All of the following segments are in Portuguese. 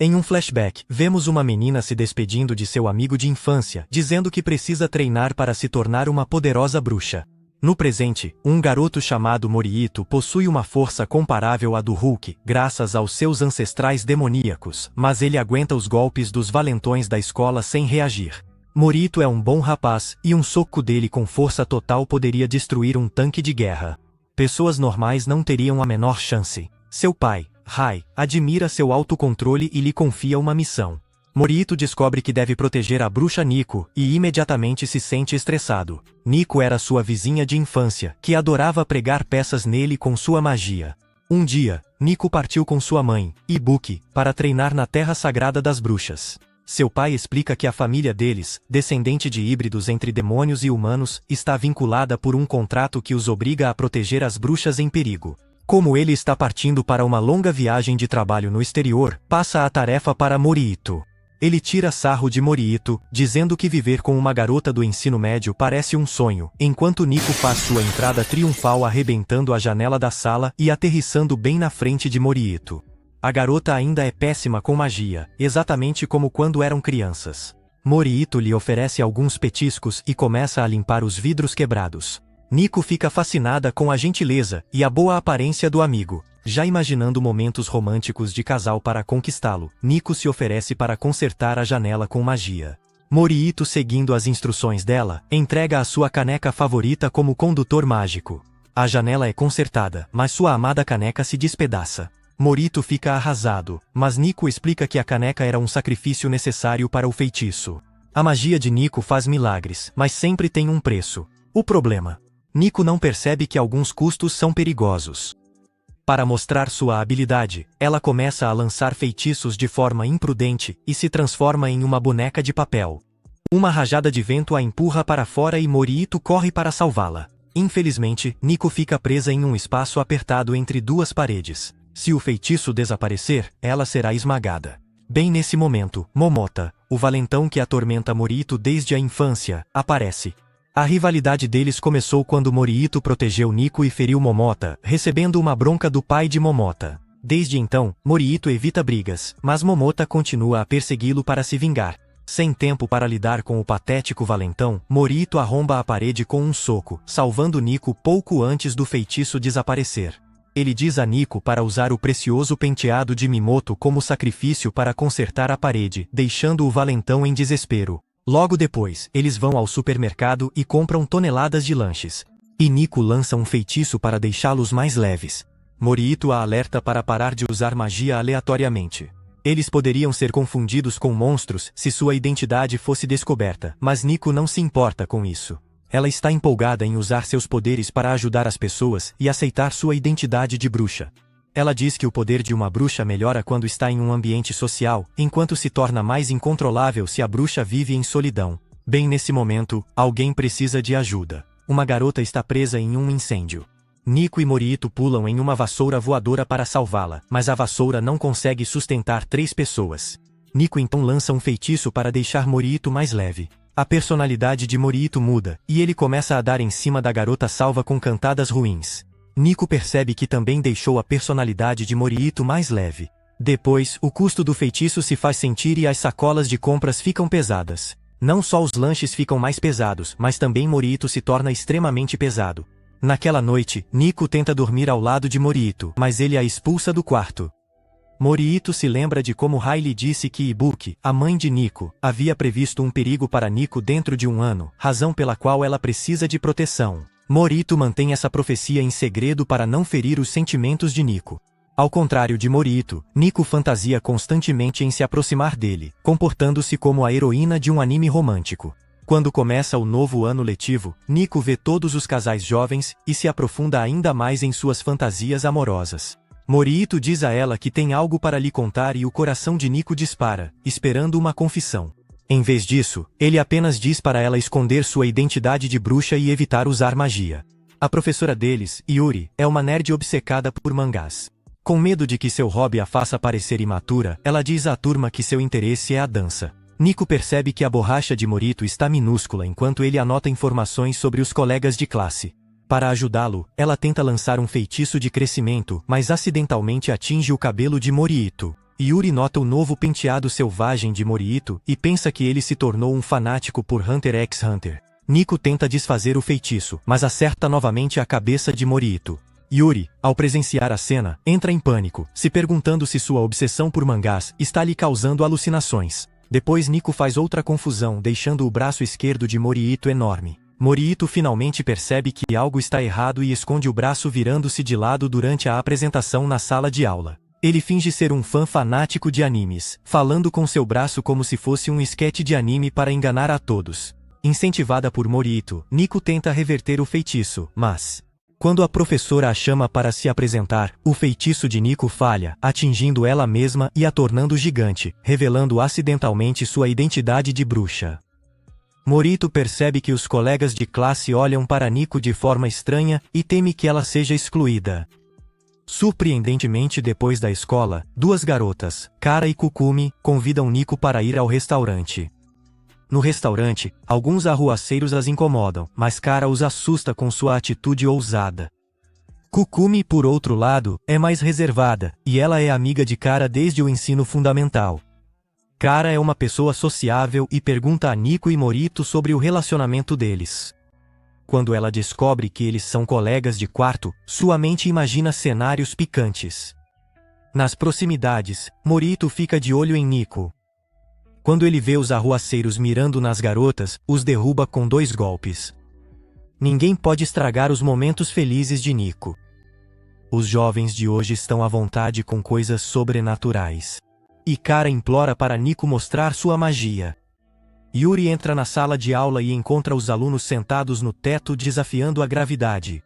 Em um flashback, vemos uma menina se despedindo de seu amigo de infância, dizendo que precisa treinar para se tornar uma poderosa bruxa. No presente, um garoto chamado Morihito possui uma força comparável à do Hulk, graças aos seus ancestrais demoníacos, mas ele aguenta os golpes dos valentões da escola sem reagir. Morihito é um bom rapaz, e um soco dele com força total poderia destruir um tanque de guerra. Pessoas normais não teriam a menor chance. Seu pai, Rai, admira seu autocontrole e lhe confia uma missão. Morihito descobre que deve proteger a bruxa Nico, e imediatamente se sente estressado. Nico era sua vizinha de infância, que adorava pregar peças nele com sua magia. Um dia, Nico partiu com sua mãe, Ibuki, para treinar na Terra Sagrada das Bruxas. Seu pai explica que a família deles, descendente de híbridos entre demônios e humanos, está vinculada por um contrato que os obriga a proteger as bruxas em perigo. Como ele está partindo para uma longa viagem de trabalho no exterior, passa a tarefa para Morihito. Ele tira sarro de Morihito, dizendo que viver com uma garota do ensino médio parece um sonho, enquanto Nico faz sua entrada triunfal arrebentando a janela da sala e aterrissando bem na frente de Morihito. A garota ainda é péssima com magia, exatamente como quando eram crianças. Morihito lhe oferece alguns petiscos e começa a limpar os vidros quebrados. Nico fica fascinada com a gentileza e a boa aparência do amigo. Já imaginando momentos românticos de casal para conquistá-lo, Nico se oferece para consertar a janela com magia. Morihito, seguindo as instruções dela, entrega a sua caneca favorita como condutor mágico. A janela é consertada, mas sua amada caneca se despedaça. Morihito fica arrasado, mas Nico explica que a caneca era um sacrifício necessário para o feitiço. A magia de Nico faz milagres, mas sempre tem um preço. O problema: Nico não percebe que alguns custos são perigosos. Para mostrar sua habilidade, ela começa a lançar feitiços de forma imprudente e se transforma em uma boneca de papel. Uma rajada de vento a empurra para fora e Morihito corre para salvá-la. Infelizmente, Nico fica presa em um espaço apertado entre duas paredes. Se o feitiço desaparecer, ela será esmagada. Bem nesse momento, Momota, o valentão que atormenta Morihito desde a infância, aparece. A rivalidade deles começou quando Morihito protegeu Nico e feriu Momota, recebendo uma bronca do pai de Momota. Desde então, Morihito evita brigas, mas Momota continua a persegui-lo para se vingar. Sem tempo para lidar com o patético valentão, Morihito arromba a parede com um soco, salvando Nico pouco antes do feitiço desaparecer. Ele diz a Nico para usar o precioso penteado de Mimoto como sacrifício para consertar a parede, deixando o valentão em desespero. Logo depois, eles vão ao supermercado e compram toneladas de lanches. E Nico lança um feitiço para deixá-los mais leves. Morihito a alerta para parar de usar magia aleatoriamente. Eles poderiam ser confundidos com monstros se sua identidade fosse descoberta, mas Nico não se importa com isso. Ela está empolgada em usar seus poderes para ajudar as pessoas e aceitar sua identidade de bruxa. Ela diz que o poder de uma bruxa melhora quando está em um ambiente social, enquanto se torna mais incontrolável se a bruxa vive em solidão. Bem nesse momento, alguém precisa de ajuda. Uma garota está presa em um incêndio. Nico e Morihito pulam em uma vassoura voadora para salvá-la, mas a vassoura não consegue sustentar 3 pessoas. Nico então lança um feitiço para deixar Morihito mais leve. A personalidade de Morihito muda, e ele começa a dar em cima da garota salva com cantadas ruins. Nico percebe que também deixou a personalidade de Morihito mais leve. Depois, o custo do feitiço se faz sentir e as sacolas de compras ficam pesadas. Não só os lanches ficam mais pesados, mas também Morihito se torna extremamente pesado. Naquela noite, Nico tenta dormir ao lado de Morihito, mas ele a expulsa do quarto. Morihito se lembra de como Riley disse que Ibuki, a mãe de Nico, havia previsto um perigo para Nico dentro de um ano, razão pela qual ela precisa de proteção. Morihito mantém essa profecia em segredo para não ferir os sentimentos de Nico. Ao contrário de Morihito, Nico fantasia constantemente em se aproximar dele, comportando-se como a heroína de um anime romântico. Quando começa o novo ano letivo, Nico vê todos os casais jovens e se aprofunda ainda mais em suas fantasias amorosas. Morihito diz a ela que tem algo para lhe contar e o coração de Nico dispara, esperando uma confissão. Em vez disso, ele apenas diz para ela esconder sua identidade de bruxa e evitar usar magia. A professora deles, Yuri, é uma nerd obcecada por mangás. Com medo de que seu hobby a faça parecer imatura, ela diz à turma que seu interesse é a dança. Nico percebe que a borracha de Morihito está minúscula enquanto ele anota informações sobre os colegas de classe. Para ajudá-lo, ela tenta lançar um feitiço de crescimento, mas acidentalmente atinge o cabelo de Morihito. Yuri nota o novo penteado selvagem de Morihito e pensa que ele se tornou um fanático por Hunter x Hunter. Nico tenta desfazer o feitiço, mas acerta novamente a cabeça de Morihito. Yuri, ao presenciar a cena, entra em pânico, se perguntando se sua obsessão por mangás está lhe causando alucinações. Depois Nico faz outra confusão, deixando o braço esquerdo de Morihito enorme. Morihito finalmente percebe que algo está errado e esconde o braço virando-se de lado durante a apresentação na sala de aula. Ele finge ser um fã fanático de animes, falando com seu braço como se fosse um esquete de anime para enganar a todos. Incentivada por Morihito, Nico tenta reverter o feitiço, mas quando a professora a chama para se apresentar, o feitiço de Nico falha, atingindo ela mesma e a tornando gigante, revelando acidentalmente sua identidade de bruxa. Morihito percebe que os colegas de classe olham para Nico de forma estranha e teme que ela seja excluída. Surpreendentemente, depois da escola, duas garotas, Kara e Kukumi, convidam Nico para ir ao restaurante. No restaurante, alguns arruaceiros as incomodam, mas Kara os assusta com sua atitude ousada. Kukumi, por outro lado, é mais reservada, e ela é amiga de Kara desde o ensino fundamental. Kara é uma pessoa sociável e pergunta a Nico e Morihito sobre o relacionamento deles. Quando ela descobre que eles são colegas de quarto, sua mente imagina cenários picantes. Nas proximidades, Morihito fica de olho em Nico. Quando ele vê os arruaceiros mirando nas garotas, os derruba com 2 golpes. Ninguém pode estragar os momentos felizes de Nico. Os jovens de hoje estão à vontade com coisas sobrenaturais. E Kara implora para Nico mostrar sua magia. Yuri entra na sala de aula e encontra os alunos sentados no teto desafiando a gravidade.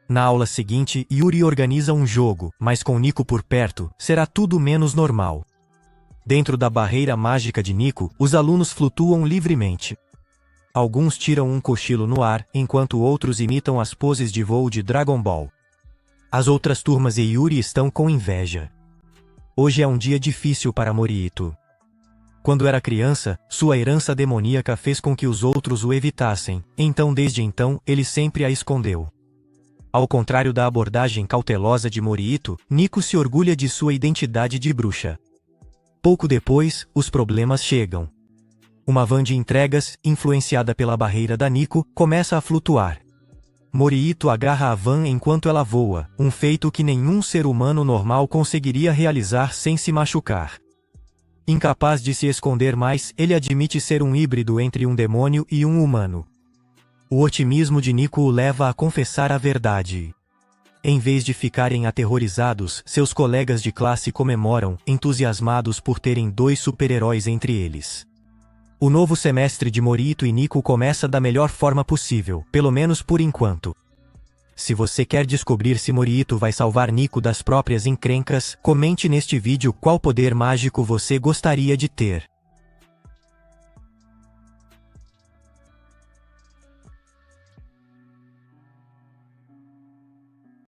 Na aula seguinte, Yuri organiza um jogo, mas com Nico por perto, será tudo menos normal. Dentro da barreira mágica de Nico, os alunos flutuam livremente. Alguns tiram um cochilo no ar, enquanto outros imitam as poses de voo de Dragon Ball. As outras turmas e Yuri estão com inveja. Hoje é um dia difícil para Morihito. Quando era criança, sua herança demoníaca fez com que os outros o evitassem, então desde então, ele sempre a escondeu. Ao contrário da abordagem cautelosa de Morihito, Nico se orgulha de sua identidade de bruxa. Pouco depois, os problemas chegam. Uma van de entregas, influenciada pela barreira da Nico, começa a flutuar. Morihito agarra a van enquanto ela voa, um feito que nenhum ser humano normal conseguiria realizar sem se machucar. Incapaz de se esconder mais, ele admite ser um híbrido entre um demônio e um humano. O otimismo de Nico o leva a confessar a verdade. Em vez de ficarem aterrorizados, seus colegas de classe comemoram, entusiasmados por terem 2 super-heróis entre eles. O novo semestre de Morihito e Nico começa da melhor forma possível, pelo menos por enquanto. Se você quer descobrir se Morihito vai salvar Nico das próprias encrencas, comente neste vídeo qual poder mágico você gostaria de ter.